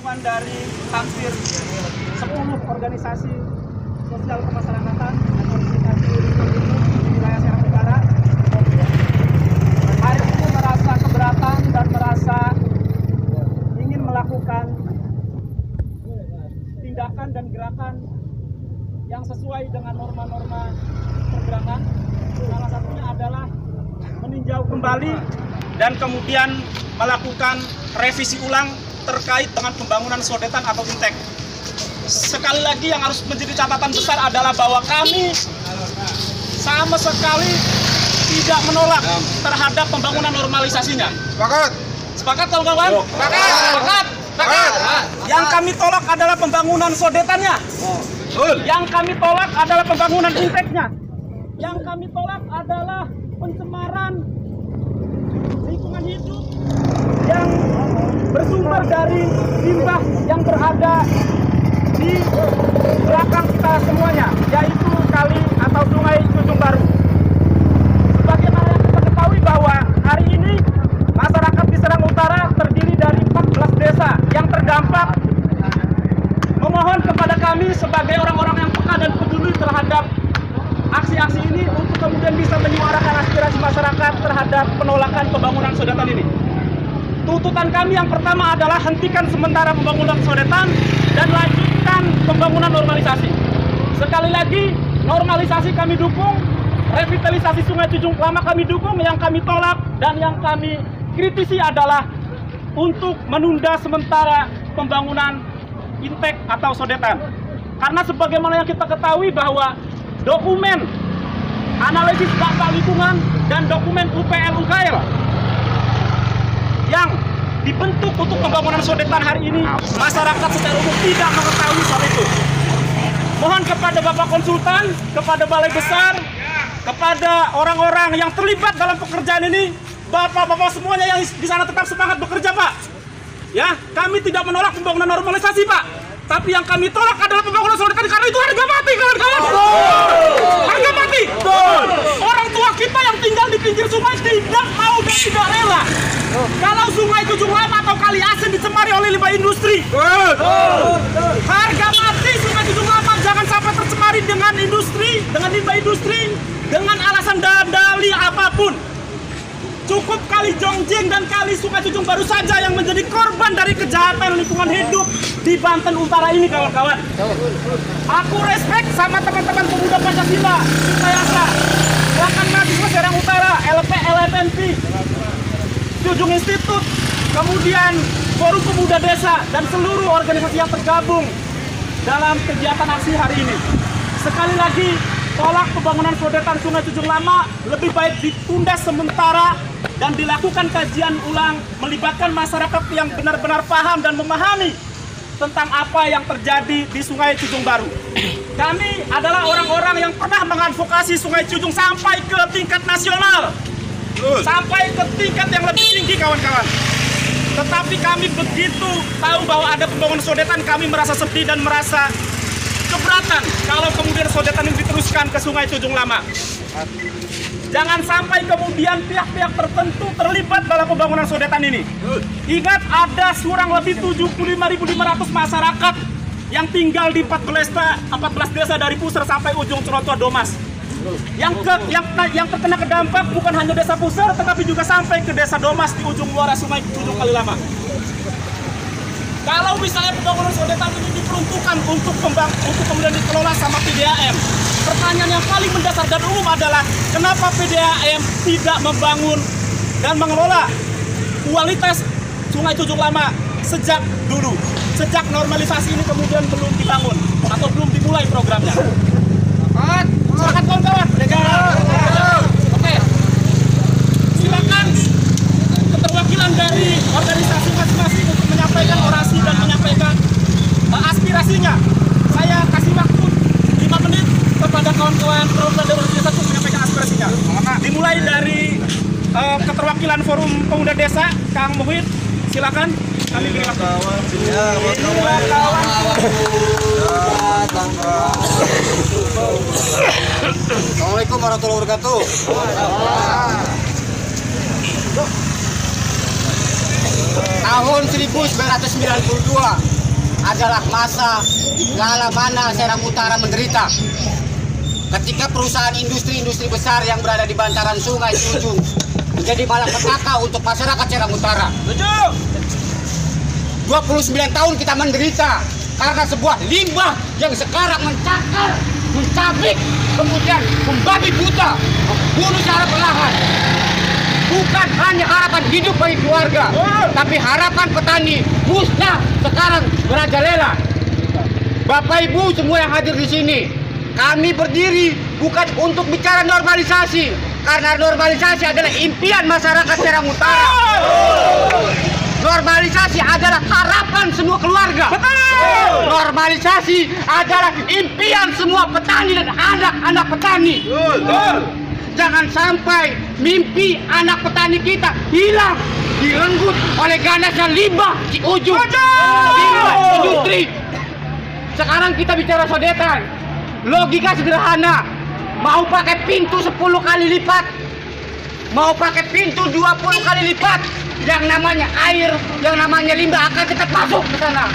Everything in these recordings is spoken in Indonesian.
dukungan dari hampir 10 organisasi sosial kemasyarakatan dan organisasi di wilayah Serang Utara. Hari ini merasa keberatan dan merasa ingin melakukan tindakan dan gerakan yang sesuai dengan norma-norma pergerakan. Salah satunya adalah meninjau kembali dan kemudian melakukan revisi ulang terkait dengan pembangunan sodetan atau intek. Sekali lagi yang harus menjadi catatan besar adalah bahwa kami sama sekali tidak menolak terhadap pembangunan normalisasinya. Sepakat? Sepakat kawan-kawan? Sepakat. Sepakat. Sepakat. Yang kami tolak adalah pembangunan sodetannya. Yang kami tolak adalah pembangunan inteknya. Yang kami tolak adalah pencemaran lingkungan hidup yang bersumber dari limbah yang berada di belakang kita semuanya, yaitu kali atau sungai Cujung Baru. Sebagaimana yang kita ketahui bahwa hari ini masyarakat di Serang Utara terdiri dari 14 desa yang terdampak. Memohon kepada kami sebagai orang-orang yang peka dan peduli terhadap aksi-aksi ini untuk kemudian bisa menyuarakan aspirasi masyarakat terhadap penolakan pembangunan sodetan ini. Tuntutan kami yang pertama adalah hentikan sementara pembangunan sodetan dan lanjutkan pembangunan normalisasi. Sekali lagi, normalisasi kami dukung, revitalisasi Sungai Cujung Lama kami dukung, yang kami tolak dan yang kami kritisi adalah untuk menunda sementara pembangunan intek atau sodetan. Karena sebagaimana yang kita ketahui bahwa dokumen analisis dampak lingkungan dan dokumen UPL-UKL yang dibentuk untuk pembangunan sodetan hari ini, masyarakat secara umum tidak mengetahui soal itu. Mohon kepada Bapak Konsultan, kepada Balai Besar, kepada orang-orang yang terlibat dalam pekerjaan ini, Bapak-bapak semuanya yang di sana tetap semangat bekerja, Pak. Ya, kami tidak menolak pembangunan normalisasi, Pak. Tapi yang kami tolak adalah pembangunan sodetan karena itu harga mati, kawan-kawan. Harga mati. Orang tua kita yang tinggal di pinggir sungai tidak mau dan tidak rela kalau Sungai Cujung Lama atau Kali Asin dicemari oleh limbah industri. Harga mati Sungai Cujung Lama, jangan sampai tercemari dengan industri, dengan limbah industri, dengan alasan dalih apapun. Cukup Kali Jongjing dan Kali Sungai Cujung Baru saja yang menjadi korban dari kejahatan lingkungan hidup di Banten Utara ini, kawan-kawan. Aku respect sama teman-teman pemuda Pancasila, Sintayasa, Gerakan Mahasiswa Serang Utara, LPNP, Cujung Institut, kemudian Forum Pemuda Desa, dan seluruh organisasi yang tergabung dalam kegiatan aksi hari ini. Sekali lagi, tolak pembangunan sodetan Sungai Cujung Lama, lebih baik ditunda sementara dan dilakukan kajian ulang melibatkan masyarakat yang benar-benar paham dan memahami tentang apa yang terjadi di Sungai Cujung Baru. Kami adalah orang-orang yang pernah mengadvokasi Sungai Cujung sampai ke tingkat nasional, sampai ke tingkat yang lebih tinggi, kawan-kawan. Tetapi kami begitu tahu bahwa ada pembangunan sodetan, kami merasa sedih dan merasa keberatan kalau kemudian sodetan ini diteruskan ke Sungai Cujung Lama. Jangan sampai kemudian pihak-pihak tertentu terlibat dalam pembangunan sodetan ini. Ingat, ada kurang lebih 75.500 masyarakat yang tinggal di 14 desa dari Puser sampai ujung Cerotoa Domas. Yang terkena kedampak bukan hanya desa Puser, tetapi juga sampai ke desa Domas di ujung muara Sungai Cujung Kali Lama. Kalau misalnya pembangunan sodetan ini diperuntukkan untuk kemudian dikelola sama PDAM, pertanyaan yang paling mendasar dan umum adalah kenapa PDAM tidak membangun dan mengelola kualitas Sungai Cujung Lama sejak dulu, sejak normalisasi ini kemudian belum dibangun atau belum dimulai programnya. Silakan kawan-kawan. Oke, silakan keterwakilan dari organisasi masing-masing untuk menyampaikan orasi dan menyampaikan aspirasinya. Saya kasih waktu 5 menit kepada kawan-kawan perwakilan dari organisasi untuk menyampaikan aspirasinya. Dimulai dari keterwakilan Forum Pemuda Desa, Kang Muhid, silakan. Kami beri waktu. Assalamualaikum warahmatullahi wabarakatuh. Tahun 1992 adalah masa kala mana Serang Utara menderita. Ketika perusahaan industri besar yang berada di bantaran sungai Ciujung menjadi malapetaka untuk masyarakat Serang Utara. 29 tahun kita menderita karena sebuah limbah yang sekarang mencakar, mencabik, kemudian membabi buta, membunuh secara perlahan. Bukan hanya harapan hidup bagi keluarga, tapi harapan petani musnah sekarang merajalela. Bapak Ibu semua yang hadir di sini, kami berdiri bukan untuk bicara normalisasi, karena normalisasi adalah impian masyarakat Serang Utara. Normalisasi adalah harapan semua keluarga. Normalisasi adalah impian semua petani dan anak-anak petani. Jangan sampai mimpi anak petani kita hilang, direnggut oleh ganasnya limbah Ciujung, limbah industri. Sekarang kita bicara sodetan. Logika sederhana, mau pakai pintu 10 kali lipat, mau pakai pintu 20 kali lipat, yang namanya air, yang namanya limbah akan tetap masuk ke sana.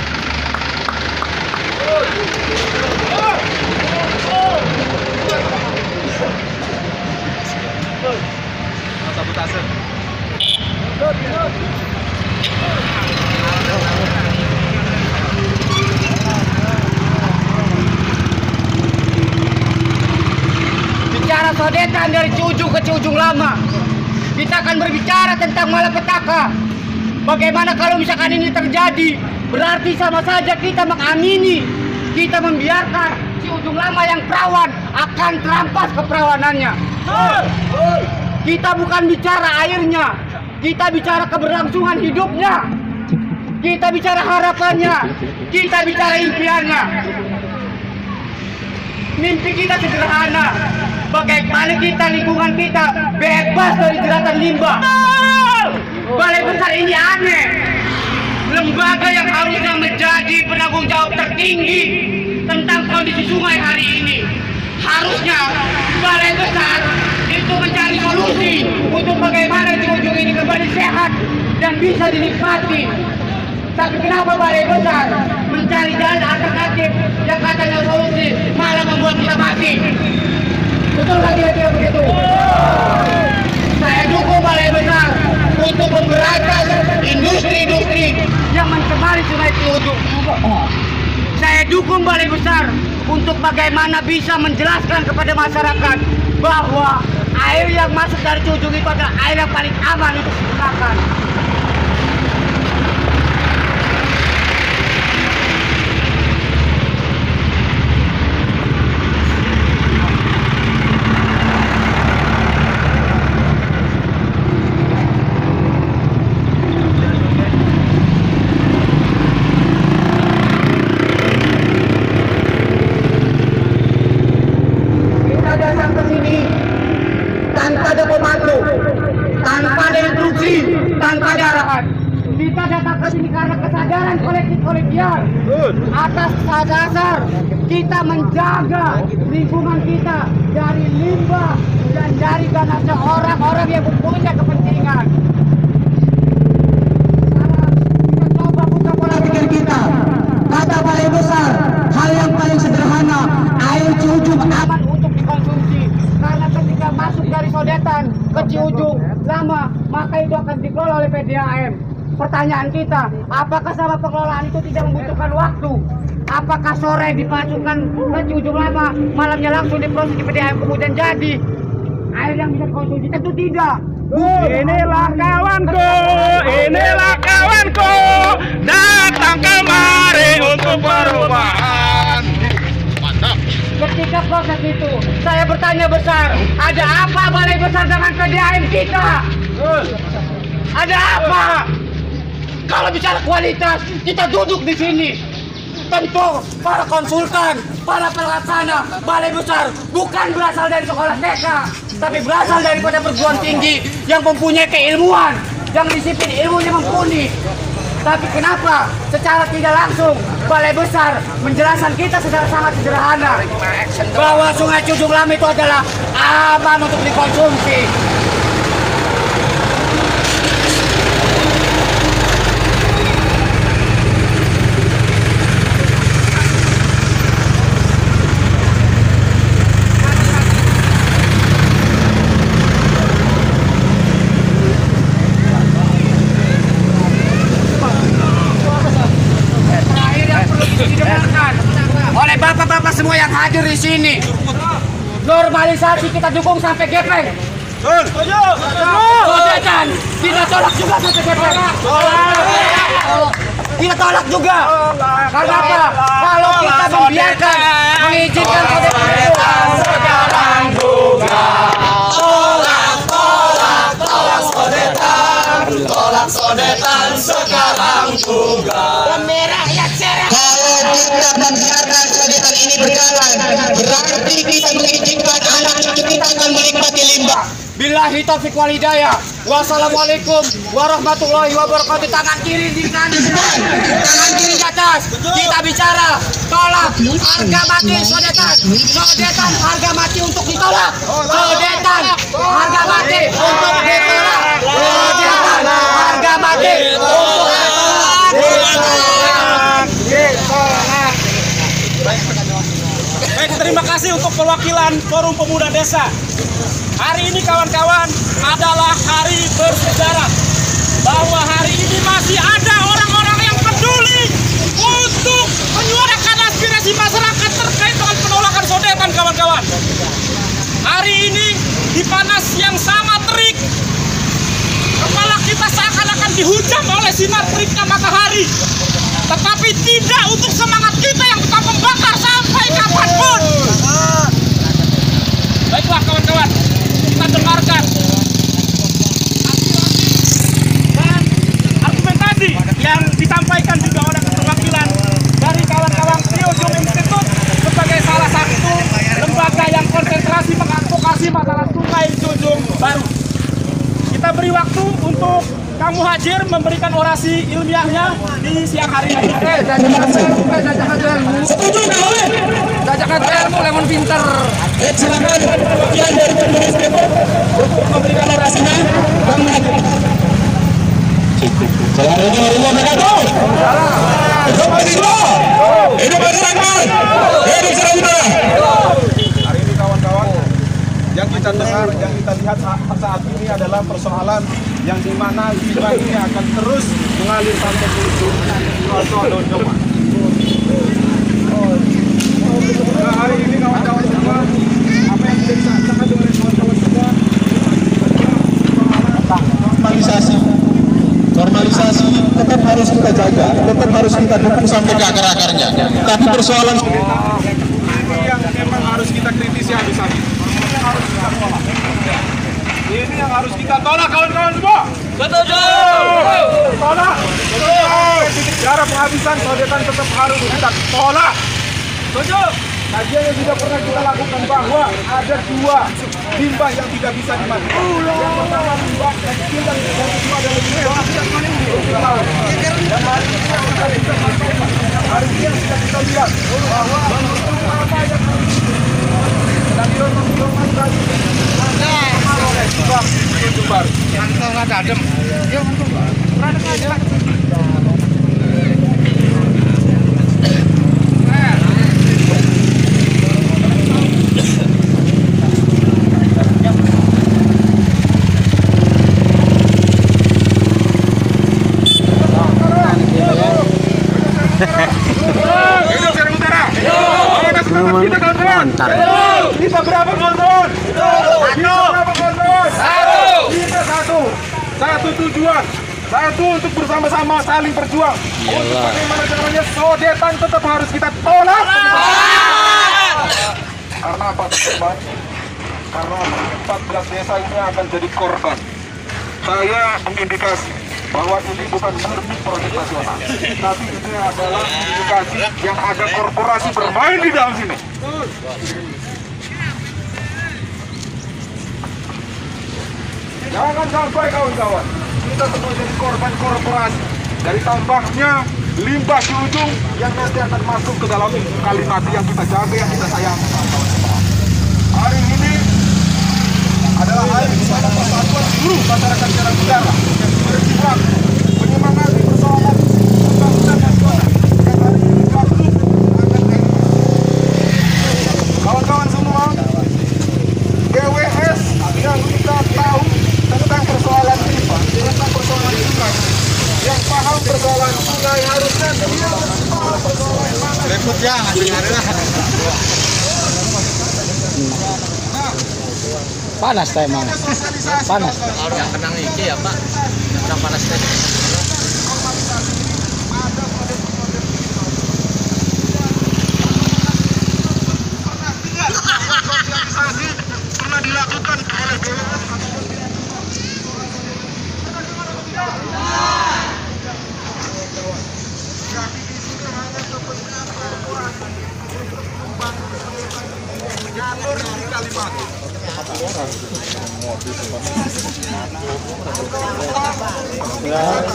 Sabotase. Bicara sodetan dari Ciujung ke Ciujung Lama, kita akan berbicara tentang malapetaka. Bagaimana kalau misalkan ini terjadi? Berarti sama saja kita mengamini, kita membiarkan Ciujung Lama yang perawan akan terampas keperawanannya. Kita bukan bicara airnya, kita bicara keberlangsungan hidupnya, kita bicara harapannya, kita bicara impiannya. Mimpi kita sederhana, bagaimana kita, lingkungan kita bebas dari jeratan limbah. Balai Besar ini aneh, lembaga yang harusnya menjadi penanggung jawab tertinggi tentang kondisi sungai hari ini. Harusnya Balai Besar itu mencari solusi untuk bagaimana Ciujung ini kembali sehat dan bisa dinikmati. Tapi kenapa Balai Besar mencari jalan alternatif yang katanya solusi malah membuat kita mati? Betul lagi tidak begitu? Saya dukung Balai Besar untuk memberantas industri-industri yang mencemari sungai Ciujung. Saya dukung Balai Besar untuk bagaimana bisa menjelaskan kepada masyarakat bahwa air yang masuk dari Ciujung itu adalah air yang paling aman untuk digunakan. Tanpa ada arahan. Kita datang ke sini karena kesadaran kolektif-kolektial. Atas dasar kita menjaga lingkungan kita dari limbah dan dari ganasnya orang-orang yang mempunyai kepentingan. Sekarang kita coba buka pola pikir kita. Kata Balai Besar, hal yang paling sederhana, air Ciujung aman untuk dikonsumsi. Karena ketika masuk dari sodetan ke Ciujung Lama, maka itu akan dikelola oleh PDAM. Pertanyaan kita, apakah sama pengelolaan itu tidak membutuhkan waktu? Apakah sore dimasukkan ke Ciujung Lama, malamnya langsung diproses di PDAM kemudian jadi air yang bisa dikonsumsi? Tentu tidak. Inilah kawanku, datang kemari untuk perubahan. Mantap. Ketika proses itu, saya bertanya besar, ada apa Balai Besar dengan PDAM kita? Ada apa? Kalau bicara kualitas, kita duduk di sini. Tentu para konsultan, para pelaksana Balai Besar bukan berasal dari sekolah TK, tapi berasal daripada perguruan tinggi yang mempunyai keilmuan, yang disiplin ilmunya mumpuni. Tapi kenapa secara tidak langsung Balai Besar menjelaskan kita secara sangat sederhana bahwa Sungai Ciujung Lama itu adalah aman untuk dikonsumsi. semua yang hadir di sini. Normalisasi kita dukung sampai gepeng. Sodetan kita tolak juga sampai gepeng. Kita tolak juga. Karena apa? Kalau kita membiarkan, mengizinkan sodetan sekarang juga. Tolak sodetan sekarang juga. Kalau kita membiarkan sodetan ini berjalan, berarti kita mengizinkan anak kita akan menikmati limbah. Billahi taufiq wal hidayah. Wassalamualaikum warahmatullahi wabarakatuh. Tangan kiri di kanan, tangan kiri di atas. Kita bicara tolak harga mati sodetan. Sodetan harga mati untuk ditolak. Sodetan harga mati untuk ditolak. Sodetan harga mati untuk ditolak. Baik, terima kasih untuk perwakilan Forum Pemuda Desa. Hari ini kawan-kawan adalah hari bersejarah, bahwa hari ini masih ada orang-orang yang peduli untuk menyuarakan aspirasi masyarakat terkait dengan penolakan sodetan, kawan-kawan. Hari ini di panas yang sangat terik, kepala kita seakan-akan dihujam oleh sinar teriknya matahari, tetapi tidak untuk semangat kita yang tetap membakar sampai kapanpun. Baiklah kawan-kawan, kita dengarkan dan argumentasi yang disampaikan juga oleh perwakilan dari kawan-kawan Trio Jung Institute sebagai salah satu lembaga yang konsentrasi mengadvokasi masalah sungai Junjung Baru. Kita beri waktu untuk kamu Hajir memberikan orasi ilmiahnya di siang hari ini. Jajakan ilmu lemon pinter. Silakan bagian dari pengurus Depok untuk memberikan orasinya. Assalamualaikum warahmatullahi wabarakatuh. Hidup masyarakat, hidup saudara. Hari ini kawan-kawan, yang kita dengar, yang kita lihat saat ini adalah persoalan yang dimana limbah ini akan terus mengalir sampai ke ujung Donjoma. Nah, hari ini kawan-kawan semua, apa yang sudah disampaikan oleh kawan-kawan semua, Normalisasi tetap harus kita jaga, tetap harus kita dukung sampai ke akar-akarnya. Tapi persoalan ini yang memang harus kita kritisi habis-habis. Ini yang harus kita tolak kawan-kawan semua. Setuju. Tolak. Titik darah penghabisan sodetan tetap harus kita tolak. Setuju. Kajian yang sudah pernah kita lakukan bahwa ada dua limbah yang tidak bisa dimati. Yang pertama limbah kecil dan yang kedua adalah limbah yang hari ini yang sudah kita lihat bahwa apa yang sedang dilakukan tadi oleh Bang Junjung Baru. Kita berapa kawan-kawan? Kita satu. Satu tujuan. Satu untuk bersama-sama saling berjuang. Untuk bagaimana caranya sodetan tetap harus kita tolak. Karena apa teman-teman? Karena 14 desa ini akan jadi korban. Saya mengindikasi bahwa ini bukan murni proyek nasional, tapi ini adalah indikasi yang ada korporasi bermain di dalam sini. Jangan sampai kawan-kawan kita semua jadi korban korporasi dari tambahnya limbah di ujung yang nanti akan masuk ke dalam kali mati yang kita jaga, yang kita sayang. Hari ini adalah hari di mana persatuan seluruh masyarakat Jalan Negara yang berjuang menyemangati persoalan pembangunan nasional yang hari ini jatuh akan kawan-kawan semua. GWS yang kita tahu tentang persoalan limbah, tentang persoalan sungai, yang paham persoalan sungai harusnya Repot ya, Panas teh emang. Panas. Yang kenang iki ya Pak. Yang panas tadi. sosialisasi pernah dilakukan oleh BWS. Jalur di Kalimat.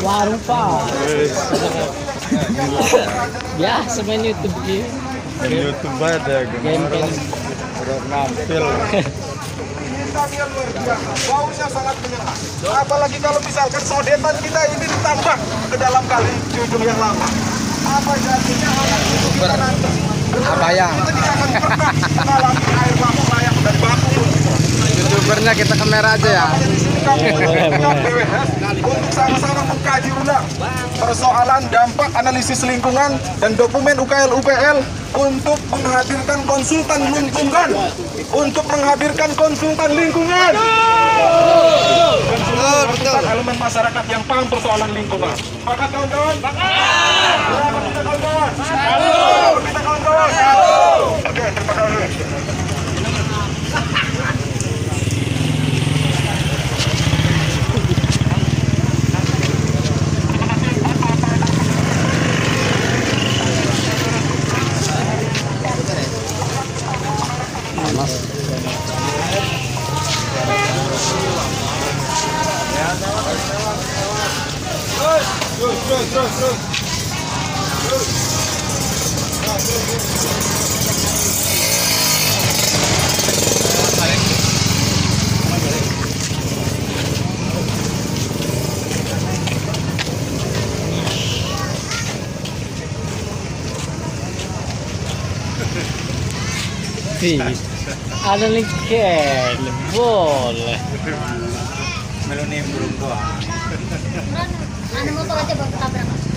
Warung Pak. Biasa main YouTube gitu. YouTube ada Game-game. udah nampil. Intannya luar biasa, baunya sangat menyengat. Apalagi kalau misalkan sodetan kita ini ditambah ke dalam kali Jujung yang lama. Apa jadinya anak itu kita nanti? Apa yang? Kita tidak akan pernah mengalami air baku layak dan baku. YouTubernya kita kamera aja ya. Makanya di sini kami dengan BWS untuk sama-sama mengkaji ulang persoalan dampak analisis lingkungan dan dokumen UKL UPL untuk menghadirkan konsultan lingkungan, untuk menghadirkan konsultan lingkungan, konsultan elemen masyarakat yang paham persoalan lingkungan. Sepakat kawan-kawan? Selamat kita kawan-kawan. Selamat kita kawan-kawan. Oke, terima kasih. Ada linker, boleh. Meloni belum doa. Ano mo pala siya tabrak?